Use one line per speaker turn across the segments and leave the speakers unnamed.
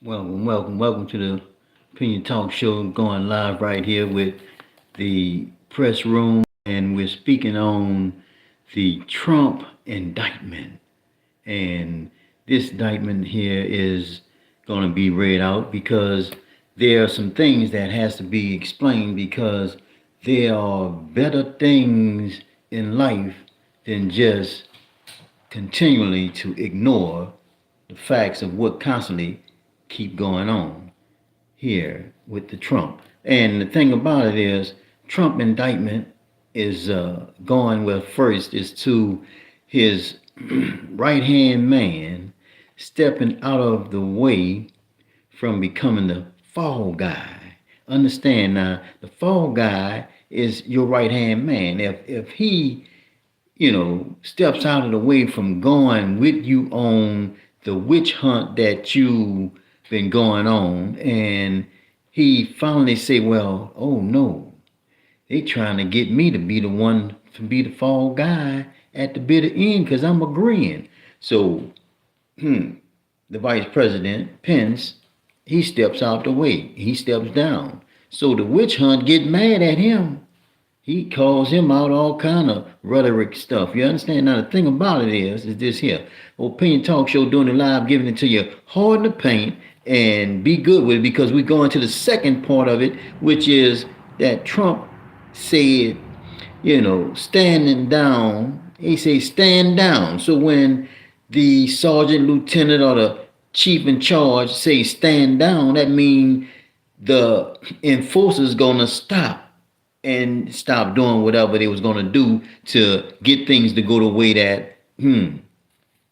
Welcome to the Opinion Talk Show, going live right here with the press room, and we're speaking on the Trump indictment. And this indictment here is going to be read out because there are some things that has to be explained, because there are better things in life than just continually to ignore the facts of what constantly keep going on here with the Trump. And the thing about it is, Trump indictment is going, well, first is to his right hand man stepping out of the way from becoming the fall guy. Understand now, the fall guy is your right hand man. If he steps out of the way from going with you on the witch hunt that you been going on, and he finally say, well, oh no, they trying to get me to be the one to be the fall guy at the bitter end because I'm agreeing. So the vice president Pence, he steps out the way, he steps down. So the witch hunt get mad at him. He calls him out all kind of rhetoric stuff. You understand? Now the thing about it is this here. Opinion Talk Show, doing it live, giving it to you hard in the paint, and be good with it, because we're going to the second part of it, which is that Trump said, standing down. He said stand down. So when the sergeant, lieutenant, or the chief in charge say stand down, that means the enforcer's gonna stop doing whatever they was going to do to get things to go the way that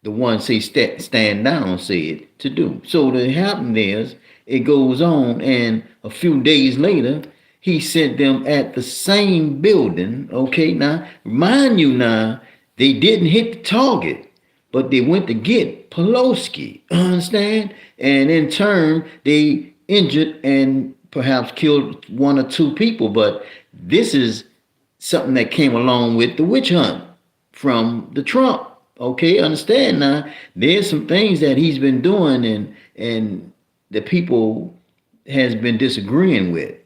the one say stand down said to do. So what happened is, it goes on, and a few days later he sent them at the same building. Okay, now mind you, now they didn't hit the target, but they went to get Pelosi. Understand? And in turn they injured and perhaps killed one or two people. But this is something that came along with the witch hunt from the Trump. Okay, understand now, there's some things that he's been doing and the people has been disagreeing with,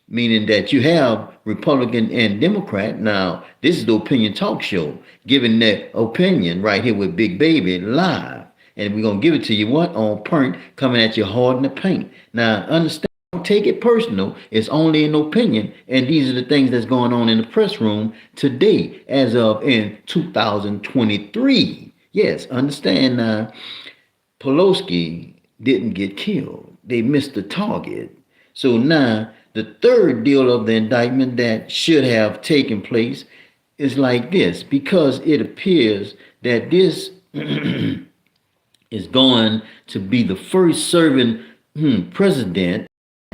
meaning that you have Republican and Democrat. Now, this is the Opinion Talk Show, giving their opinion right here with Big Baby live. And we're going to give it to you, on point, coming at you hard in the paint. Now, understand, don't take it personal. It's only an opinion. And these are the things that's going on in the press room today, as of in 2023. Yes, understand now, Pelosi didn't get killed. They missed the target. So now, the third deal of the indictment that should have taken place is like this, because it appears that this is going to be the first serving president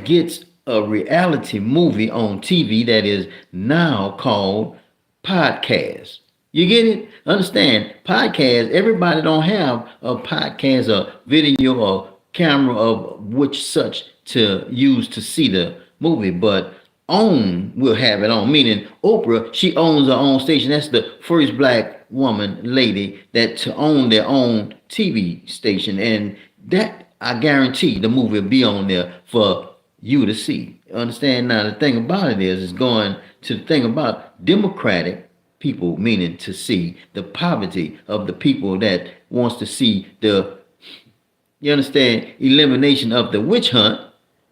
gets a reality movie on TV that is now called podcast. You get it? Understand, podcast, everybody don't have a podcast, a video or camera of which such to use to see the movie, but OWN will have it on, meaning Oprah, she owns her own station. That's the first black woman, lady, that to own their own TV station, and that, I guarantee, the movie will be on there for you to see. Understand? Now the thing about it is going to the thing about Democratic people, meaning to see the poverty of the people that wants to see the, you understand, elimination of the witch hunt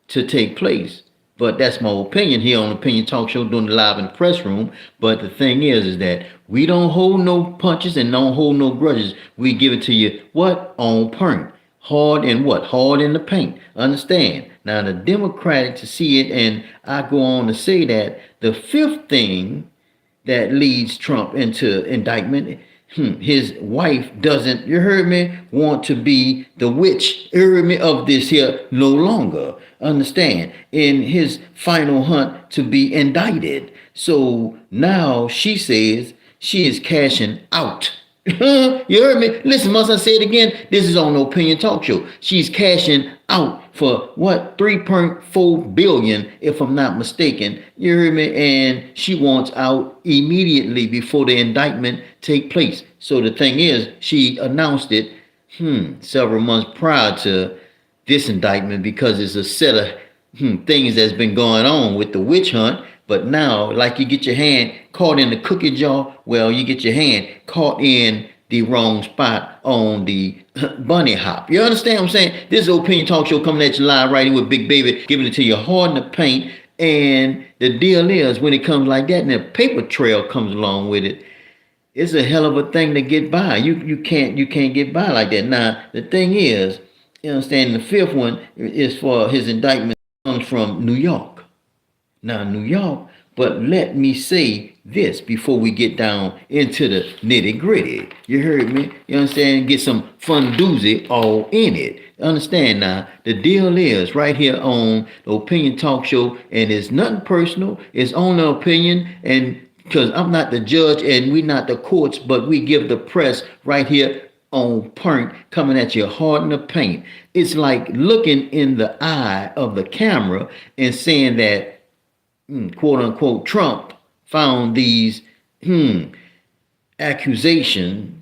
to take place. But that's my opinion here on Opinion Talk Show, doing it live in the press room. But the thing is that we don't hold no punches and don't hold no grudges. We give it to you, on point. Hard in what? Hard in the paint. Understand? Now the Democratic to see it, and I go on to say that the fifth thing that leads Trump into indictment, his wife doesn't, you heard me, want to be the witch, you heard me, of this here no longer. Understand? In his final hunt to be indicted. So now she says she is cashing out. You heard me? Listen, must I say it again? This is on the Opinion Talk Show. She's cashing out for what? 3.4 billion, if I'm not mistaken. You heard me? And she wants out immediately before the indictment take place. So the thing is, she announced it several months prior to this indictment because it's a set of things that's been going on with the witch hunt. But now, like you get your hand caught in the cookie jar, well, you get your hand caught in the wrong spot on the bunny hop. You understand what I'm saying? This is Opinion Talk Show coming at you live right here with Big Baby, giving it to you hard in the paint. And the deal is, when it comes like that and the paper trail comes along with it, it's a hell of a thing to get by. You can't get by like that. Now the thing is, you understand, the fifth one is for his indictment comes from New York. Now New York, but let me say this before we get down into the nitty gritty. You heard me? You understand? Get some fun doozy all in it. Understand now, the deal is right here on the Opinion Talk Show, and it's nothing personal. It's only opinion, and because I'm not the judge and we're not the courts, but we give the press right here on point, coming at you hard in the paint. It's like looking in the eye of the camera and saying that, quote unquote, Trump found these accusations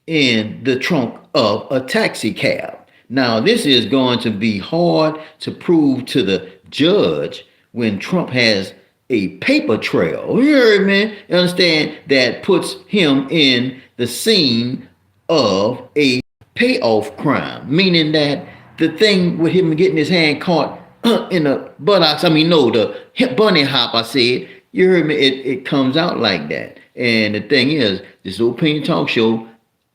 in the trunk of a taxi cab. Now, this is going to be hard to prove to the judge when Trump has a paper trail. You heard me? You understand? That puts him in the scene of a payoff crime, meaning that the thing with him getting his hand caught in the buttocks, the bunny hop, I said, you heard me? It comes out like that. And the thing is, this Opinion Talk Show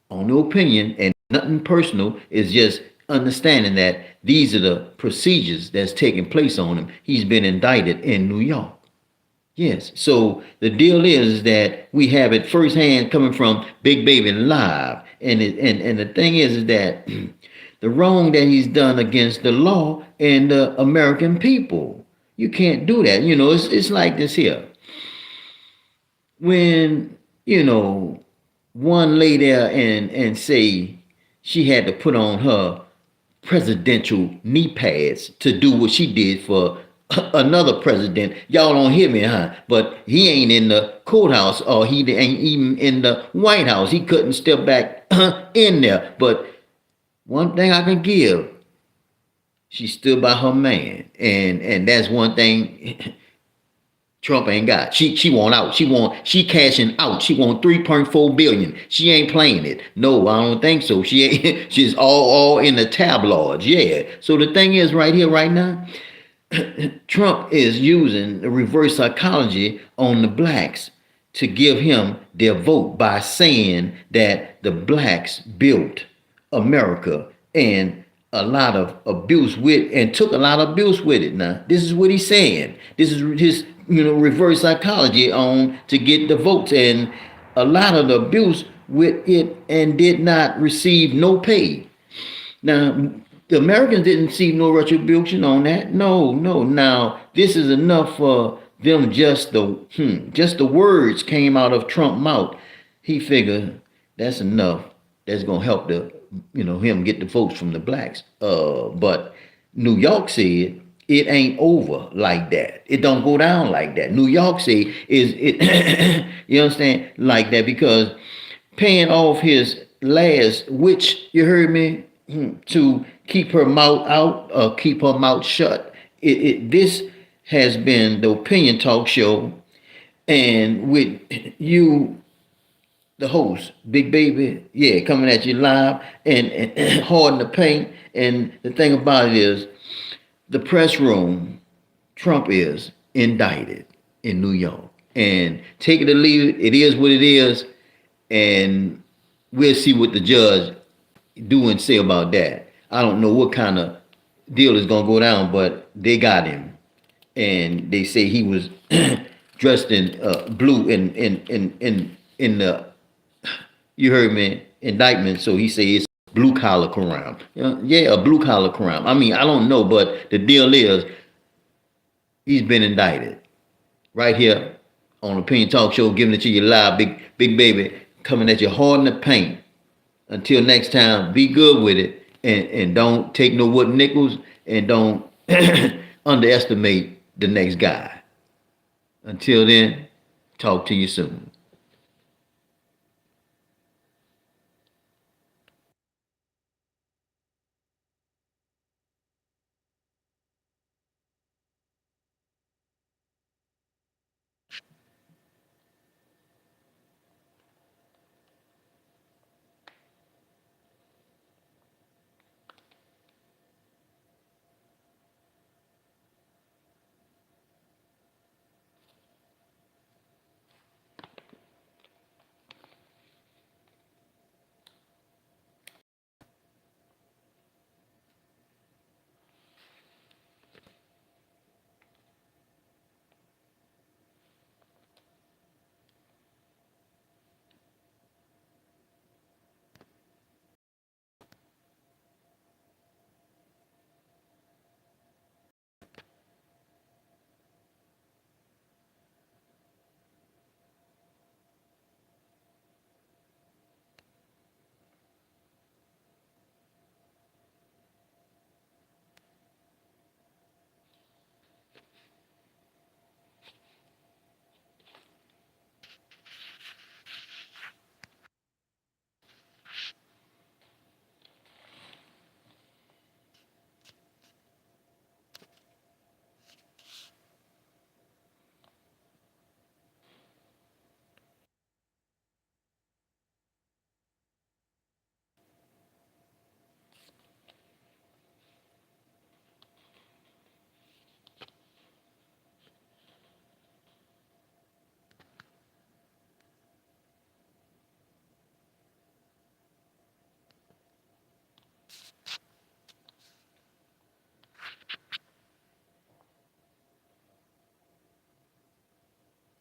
on the opinion and nothing personal, is just understanding that these are the procedures that's taking place on him. He's been indicted in New York. Yes. So the deal is that we have it firsthand coming from Big Baby live. And the thing is that the wrong that he's done against the law and the American people. You can't do that. It's like this here. When, one lay there and say she had to put on her presidential knee pads to do what she did for another president. Y'all don't hear me, huh? But he ain't in the courthouse, or he ain't even in the White House. He couldn't step back in there. But one thing I can give, she stood by her man, and that's one thing Trump ain't got. She want out. She cashing out. She want 3.4 billion. She ain't playing it. No, I don't think so. She ain't. She's all in the tabloids. Yeah. So the thing is, right here, right now, Trump is using the reverse psychology on the blacks to give him their vote by saying that the blacks built America and a lot of abuse with, and took a lot of abuse with it. Now, this is what he's saying. This is his, reverse psychology on to get the votes, and a lot of the abuse with it, and did not receive no pay. Now, the Americans didn't see no retribution on that. No. Now, this is enough for them. Just the words came out of Trump's mouth. He figured that's enough. That's gonna help him get the votes from the blacks. But New York said it ain't over like that. It don't go down like that. New York said is it. You understand, like that, because paying off his last witch, you heard me, to keep her mouth out, keep her mouth shut. This has been the Opinion Talk Show, and with you, the host, Big Baby, coming at you live and hard in the paint. And the thing about it is, the press room, Trump is indicted in New York. And take it or leave it, it is what it is. And we'll see what the judge do and say about that. I don't know what kind of deal is gonna go down, but they got him, and they say he was dressed in blue in the, you heard me, indictment. So he says it's blue collar crime. A blue collar crime. I don't know, but the deal is he's been indicted right here on Opinion Talk Show, giving it to you live. Big Baby coming at you hard in the paint. Until next time, be good with it, and don't take no wooden nickels, and don't underestimate the next guy. Until then, talk to you soon.